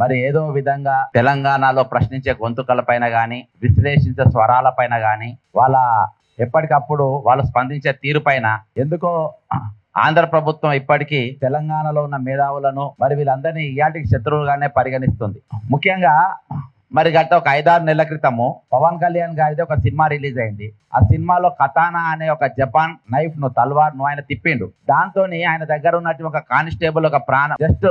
మరి ఏదో విధంగా తెలంగాణలో ప్రశ్నించే గొంతుకల పైన గాని, విశ్లేషించే స్వరాల పైన గాని, వాళ్ళ ఎప్పటికప్పుడు వాళ్ళు స్పందించే తీరు పైన ఎందుకో ఆంధ్ర ప్రభుత్వం ఇప్పటికీ తెలంగాణలో ఉన్న మేధావులను మరి వీళ్ళందరినీ ఇయాటికి శత్రువులుగానే పరిగణిస్తుంది. ముఖ్యంగా మరి గత ఒక 5-6 నెలల క్రితము పవన్ కళ్యాణ్ గారిది ఒక సినిమా రిలీజ్ అయింది. ఆ సినిమాలో కతానా అనే ఒక జపాన్ నైఫ్ ను తల్వార్ ను ఆయన తిప్పిండు. దాంతో ఆయన దగ్గర ఉన్నట్టు ఒక కానిస్టేబుల్ ఒక ప్రాణం జస్ట్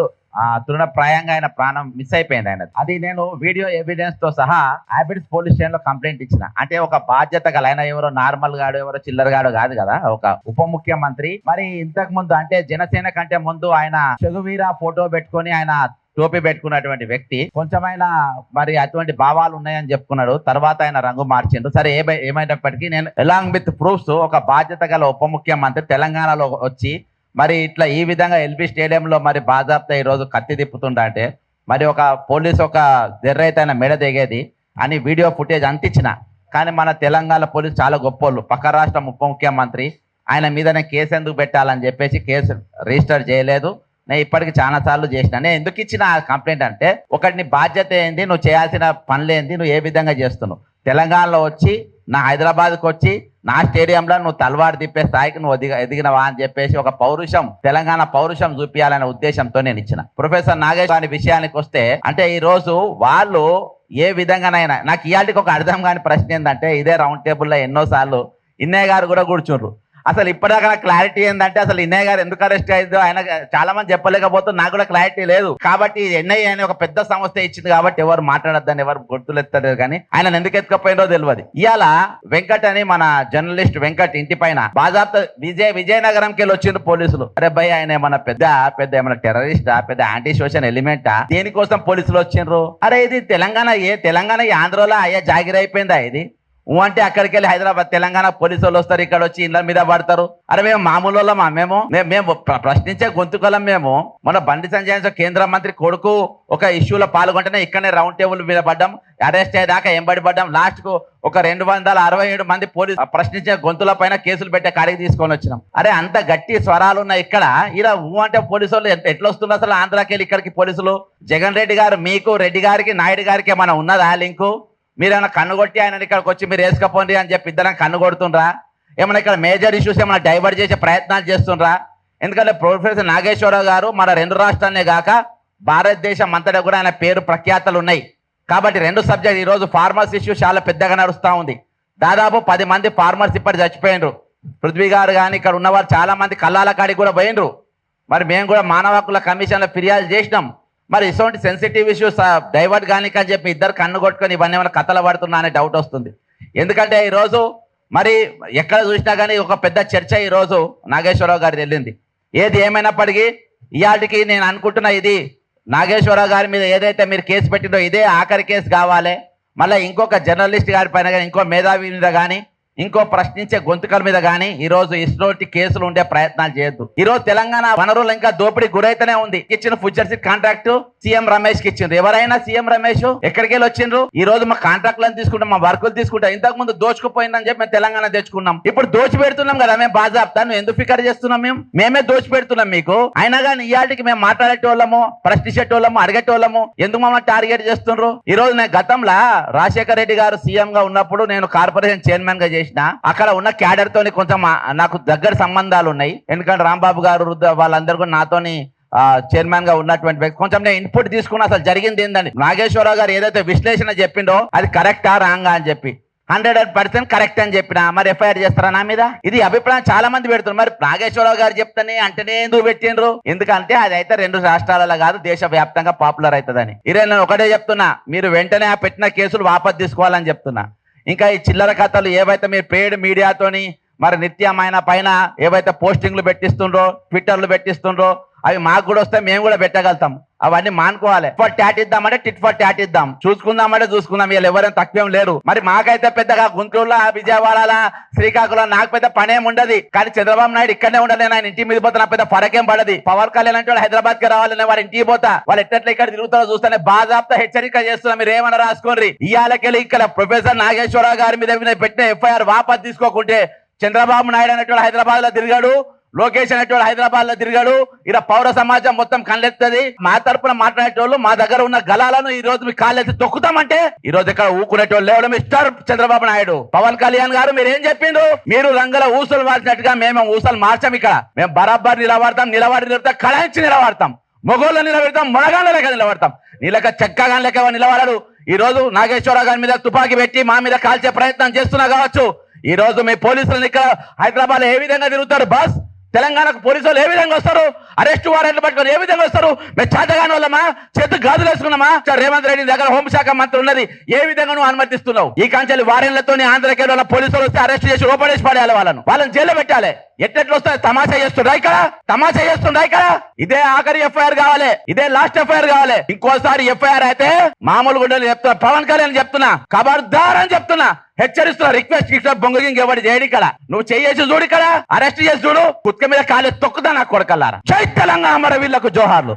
తృణప్రాయంగా ఆయన ప్రాణం మిస్ అయిపోయింది ఆయన. అది నేను వీడియో ఎవిడెన్స్ తో సహా హ్యాబిట్స్ పోలీస్ స్టేషన్ లో కంప్లైంట్ ఇచ్చిన. అంటే ఒక బాధ్యత గల ఆయన ఎవరో నార్మల్ గాడు ఎవరో చిల్లర గాడు కాదు కదా, ఒక ఉప ముఖ్యమంత్రి. మరి ఇంతకు ముందు అంటే జనసేన కంటే ముందు ఆయన చెగువీర ఫోటో పెట్టుకొని ఆయన టోపీ పెట్టుకున్నటువంటి వ్యక్తి, కొంచెమైనా మరి అటువంటి భావాలు ఉన్నాయని చెప్పుకున్నాడు. తర్వాత ఆయన రంగు మార్చిండు. సరే ఏమైనప్పటికీ నేను అలాంగ్ విత్ ప్రూఫ్స్ ఒక బాధ్యత గల ఉప ముఖ్యమంత్రి తెలంగాణలో వచ్చి మరి ఇట్లా ఈ విధంగా ఎల్బీ స్టేడియంలో మరి బాజాబ్తా ఈ రోజు కత్తి తిప్పుతుంటే మరి ఒక పోలీసు ఒక జర్రైతే ఆయన మెడ దిగేది అని వీడియో ఫుటేజ్ అంతించిన. కానీ మన తెలంగాణ పోలీసు చాలా గొప్పోళ్ళు. పక్క రాష్ట్రం ఉప ముఖ్యమంత్రి ఆయన మీదనే కేసు ఎందుకు పెట్టాలని చెప్పేసి కేసు రిజిస్టర్ చేయలేదు. నేను ఇప్పటికి చాలా సార్లు చేసిన. నేను ఎందుకు ఇచ్చిన కంప్లైంట్ అంటే, ఒకటి నీ బాధ్యత ఏంది, నువ్వు చేయాల్సిన పనులు ఏంది, నువ్వు ఏ విధంగా చేస్తున్నావు. తెలంగాణలో వచ్చి నా హైదరాబాద్కి వచ్చి నా స్టేడియంలో నువ్వు తలవారు తిప్పే స్థాయికి నువ్వు ఎదిగినవా అని చెప్పేసి ఒక పౌరుషం, తెలంగాణ పౌరుషం చూపించాలనే ఉద్దేశంతో నేను ఇచ్చిన. ప్రొఫెసర్ నాగేష్ గారి విషయానికి వస్తే, అంటే ఈ రోజు వాళ్ళు ఏ విధంగానైనా నాకు ఇయాటికి ఒక అర్థం కాని ప్రశ్న ఏంటంటే, ఇదే రౌండ్ టేబుల్లో ఎన్నోసార్లు ఇన్నయ్య గారు కూడా కూర్చుండ్రు. అసలు ఇప్పటిదాకా క్లారిటీ ఏంటంటే, అసలు ఇన్నయ్య గారు ఎందుకు అరెస్ట్ అయ్యిందో ఆయన చాలా మంది చెప్పలేకపోతే నాకు కూడా క్లారిటీ లేదు. కాబట్టి ఎన్ఐఏ అనే ఒక పెద్ద సంస్థ ఇచ్చింది కాబట్టి ఎవరు మాట్లాడద్దని ఎవరు గుర్తులెత్తలేదు. కానీ ఆయన ఎందుకు ఎత్తుకపోయిందో తెలియదు. ఇవాళ వెంకట్ అని మన జర్నలిస్ట్ వెంకట్ ఇంటి పైన బాజాబ్తా విజయనగరంకి వెళ్ళి వచ్చిండ్రు పోలీసులు. అరే భయ్, ఆయన ఏమన్నా పెద్ద ఏమన్నా టెర్రరిస్టా, పెద్ద యాంటీ సోషల్ ఎలిమెంటా, దేనికోసం పోలీసులు వచ్చిండ్రు? అరే ఇది తెలంగాణ ఆంధ్రలో అయ్యా జాగిరి అయిపోయిందా ఇది? అంటే అక్కడికి వెళ్ళి హైదరాబాద్ తెలంగాణ పోలీసు వాళ్ళు వస్తారు, ఇక్కడ వచ్చి ఇళ్ళ మీద పడతారు. అరే మేము మామూలు వాళ్ళమా? మేము ప్రశ్నించే గొంతుకలం. మేము మన బండి సంజయ్ కేంద్ర మంత్రి కొడుకు ఒక ఇష్యూలో పాల్గొంటేనే ఇక్కడనే రౌండ్ టేబుల్ మీద పడ్డాం, అరెస్ట్ అయ్యేదాకా ఎంబడి పడ్డాం. లాస్ట్ కు ఒక 267 మంది పోలీసు ప్రశ్నించే గొంతుల పైన కేసులు పెట్టే కాడికి తీసుకొని వచ్చినాం. అరే అంత గట్టి స్వరాలు ఉన్నాయి ఇక్కడ. ఇలా అంటే పోలీసు వాళ్ళు ఎట్లా వస్తున్నారు అసలు ఆంధ్రాకి వెళ్ళి ఇక్కడికి పోలీసులు? జగన్ రెడ్డి గారు మీకు, రెడ్డి గారికి, నాయుడు గారికి ఏమైనా ఉన్నదా లింకు? మీరేమైనా కన్ను కొట్టి ఆయన ఇక్కడికి వచ్చి మీరు వేసుకపోండి అని చెప్పి ఇద్దరం కన్ను కొడుతుండ్రా? ఏమైనా ఇక్కడ మేజర్ ఇష్యూస్ ఏమైనా డైవర్ట్ చేసే ప్రయత్నాలు చేస్తుండ్రా? ఎందుకంటే ప్రొఫెసర్ నాగేశ్వరరావు గారు మన 2 రాష్ట్రాలనే కాక భారతదేశం అంతటా కూడా ఆయన పేరు ప్రఖ్యాతలు ఉన్నాయి. కాబట్టి 2 సబ్జెక్ట్ ఈరోజు ఫార్మర్స్ ఇష్యూ చాలా పెద్దగా నడుస్తూ ఉంది. దాదాపు 10 మంది ఫార్మర్స్ ఇప్పటి చచ్చిపోయినరు. పృథ్వీ గారు కానీ ఇక్కడ ఉన్నవారు చాలా మంది కల్లాల కాడికి కూడా పోయినరు. మరి మేము కూడా మానవ హక్కుల కమిషన్లో ఫిర్యాదు చేసినాం. మరి ఇటువంటి సెన్సిటివ్ ఇష్యూస్ డైవర్ట్ కానీ అని చెప్పి ఇద్దరు కన్ను కొట్టుకొని ఇవన్నీ ఏమైనా కథలు పడుతున్నా అనే డౌట్ వస్తుంది. ఎందుకంటే ఈరోజు మరి ఎక్కడ చూసినా కానీ ఒక పెద్ద చర్చ ఈరోజు నాగేశ్వరరావు గారి వెళ్ళింది. ఏది ఏమైనప్పటికీ ఇయాటికి నేను అనుకుంటున్నా, ఇది నాగేశ్వరరావు గారి మీద ఏదైతే మీరు కేసు పెట్టిందో ఇదే ఆఖరి కేసు కావాలి. మళ్ళీ ఇంకొక జర్నలిస్ట్ గారి పైన కానీ, ఇంకో మేధావి మీద కానీ, ఇంకో ప్రశ్నించే గొంతుకల మీద కానీ ఈరోజు ఇటువంటి కేసులు ఉండే ప్రయత్నాలు చేయొద్దు. ఈరోజు తెలంగాణ వనరులు ఇంకా దోపిడీ గురైతేనే ఉంది. ఇచ్చిన ఫ్యూచర్స్ కాంట్రాక్ట్ సీఎం రమేష్ కి ఇచ్చిండ్రు. ఎవరైనా సీఎం రమేష్ ఎక్కడికి వెళ్ళి వచ్చిండ్రు? ఈ రోజు మా కాంట్రాక్ట్లను తీసుకుంటాం, మా వర్కులు తీసుకుంటాం. ఇంతకు ముందు దోచుకుపోయిందని చెప్పి మేము తెలంగాణ తెచ్చుకున్నాం. ఇప్పుడు దోచి పెడుతున్నాం కదా మేము బాజాబ్తా. నువ్వు ఎందుకు ఫికర్ చేస్తున్నాం? మేమే దోచి పెడుతున్నాం మీకు. అయినా కానీ ఇయాటికి మేము మాట్లాడేటోళ్ళము, ప్రశ్నించేటోళ్ళము, అడిగేటోళ్ళము ఎందుకు మమ్మల్ని టార్గెట్ చేస్తుండ్రు? ఈ రోజు నేను గతంలో రాజశేఖర రెడ్డి గారు సీఎం గా ఉన్నప్పుడు నేను కార్పొరేషన్ చైర్మన్ గా అక్కడ ఉన్న క్యాడర్ తోని కొంచెం నాకు దగ్గర సంబంధాలు ఉన్నాయి. ఎందుకంటే రాంబాబు గారు వాళ్ళందరూ కూడా నాతోని చైర్మన్ గా ఉన్నటువంటి వ్యక్తి. కొంచెం నేను ఇన్పుట్ తీసుకున్నా అసలు జరిగింది ఏందని. నాగేశ్వరరావు గారు ఏదైతే విశ్లేషణ చెప్పిండో అది కరెక్టా రాంగా అని చెప్పి 100% కరెక్ట్ అని చెప్పినా మరి ఎఫ్ఐఆర్ చేస్తారా నా మీద? ఇది అభిప్రాయం చాలా మంది పెడుతున్నారు. మరి నాగేశ్వరరావు గారు చెప్తానే అంటేనే ఎందుకు పెట్టిండ్రు? ఎందుకంటే అది అయితే 2 రాష్ట్రాలలో కాదు దేశ వ్యాప్తంగా పాపులర్ అవుతుందని. నేను ఒకటే చెప్తున్నా, మీరు వెంటనే ఆ పెట్టిన కేసులు వాపసు తీసుకోవాలని చెప్తున్నా. ఇంకా ఈ చిల్లర కథలు ఏవైతే మీరు పేడ్ మీడియాతోని మరి నిత్యం ఆయన పైన ఏవైతే పోస్టింగ్లు పెట్టిస్తుండ్రో, ట్విట్టర్లు పెట్టిస్తుండ్రో, అవి మాకు కూడా వస్తే మేము కూడా పెట్టగలుగుతాం. అవన్నీ మానుకోవాలి. ట్యాట్ ఇద్దామంటే టిట్ ఫర్ ట్యాట్ ఇద్దాం, చూసుకుందామంటే చూసుకుందాం. వీళ్ళు ఎవరైనా తక్కువేం లేరు. మరి మాకైతే పెద్దగా గుంటూరులో, విజయవాడలో, శ్రీకాకుళం నాకు పెద్ద పనేం ఉండదు. కానీ చంద్రబాబు నాయుడు ఇక్కడనే ఉండదు. ఆయన ఇంటికి మీద పోతే నా పెద్ద ఫరకేం పడది. పవన్ కళ్యాణ్ అంటే హైదరాబాద్ కి రావాలని వారి ఇంటికి పోతా, వాళ్ళు ఎట్లా ఇక్కడ తిరుగుతారో చూస్తానే బాజాబ్తా హెచ్చరిక చేస్తున్నా. మీరు ఏమన్నా రాసుకోండి. ఇవాళకెళ్ళి ఇక్కడ ప్రొఫెసర్ నాగేశ్వరరావు గారి మీద పెట్టిన ఎఫ్ఐఆర్ వాపస్ తీసుకోకుంటే చంద్రబాబు నాయుడు అనేటువంటి హైదరాబాద్ లో తిరిగాడు, లోకేష్ అనేటోడు హైదరాబాద్ లో తిరిగాడు. ఇలా పౌర సమాజం మొత్తం కళ్ళెత్తది. మా తరపున మాట్లాడేటోళ్ళు మా దగ్గర ఉన్న గలాలను ఈ రోజు మీ కాళ్ళెత్తి తొక్కుతామంటే ఈ రోజు ఇక్కడ ఊకునేటోళ్ళు లేవడం మిస్టర్ చంద్రబాబు నాయుడు. పవన్ కళ్యాణ్ గారు మీరు ఏం చెప్పిండ్రు? మీరు రంగుల ఊసలు మార్చినట్టుగా మేము ఊసలు మార్చాం. ఇక్కడ మేము బరాబర్ నిలబడతాం, కళాయించి నిలబడతాం, మొగోళ్ళు నిలబెడతాం, మొనగాళ్ళ లెక్క నిలబడతాం. నీలక చెక్కగా లెక్క నిలబడరు. ఈ రోజు నాగేశ్వరరావు గారి మీద తుపాకీ పెట్టి మా మీద కాల్చే ప్రయత్నం చేస్తున్నా కావచ్చు. ఈ రోజు మీ పోలీసులను ఇక్కడ హైదరాబాద్ లో ఏ విధంగా తిరుగుతారు బాస్? తెలంగాణకు పోలీసులు ఏ విధంగా వస్తారు? అరెస్ట్ వారెంట్లు పట్టుకొని ఏ విధంగా వస్తారు? మేము చేతగాని వాళ్ళమా? చేతు గాజులు వేసుకున్నామా? రేవంత్ రెడ్డి దగ్గర హోంశాఖ మంత్రి ఉన్నది, ఏ విధంగా నువ్వు అనుమతిస్తున్నావు? ఈ కాంచెలు వారెంట్లతో ఆంధ్రకేరళ వాళ్ళ పోలీసులు వస్తే అరెస్ట్ చేసి లోపడేసి పడేయాలి, వాళ్ళని జైల్లో పెట్టాలి. ఎట్లెట్లు వస్తాయి? తమాషా చేస్తుండ్రా ఇక్కడ. ఇదే ఆఖరి ఎఫ్ఐఆర్ కావాలి, ఇదే లాస్ట్ ఎఫ్ఐఆర్ కావాలి. ఇంకోసారి ఎఫ్ఐఆర్ అయితే మామూలుగా ఉండదు చెప్తున్నా. పవన్ కళ్యాణ్ చెప్తున్నా, ఖబర్దార్ అని చెప్తున్నా, హెచ్చరిస్తున్నా. రిక్వెస్ట్ బొంగ ఎవరి చేయడు ఇక్కడ. నువ్వు చేసి చూడు, ఇక్కడ అరెస్ట్ చేసి చూడు, కుత్క మీద కాలే తొక్కుదా నా కొడకల్లారా. జై తెలంగాణ, వీళ్ళకు జోహార్లు.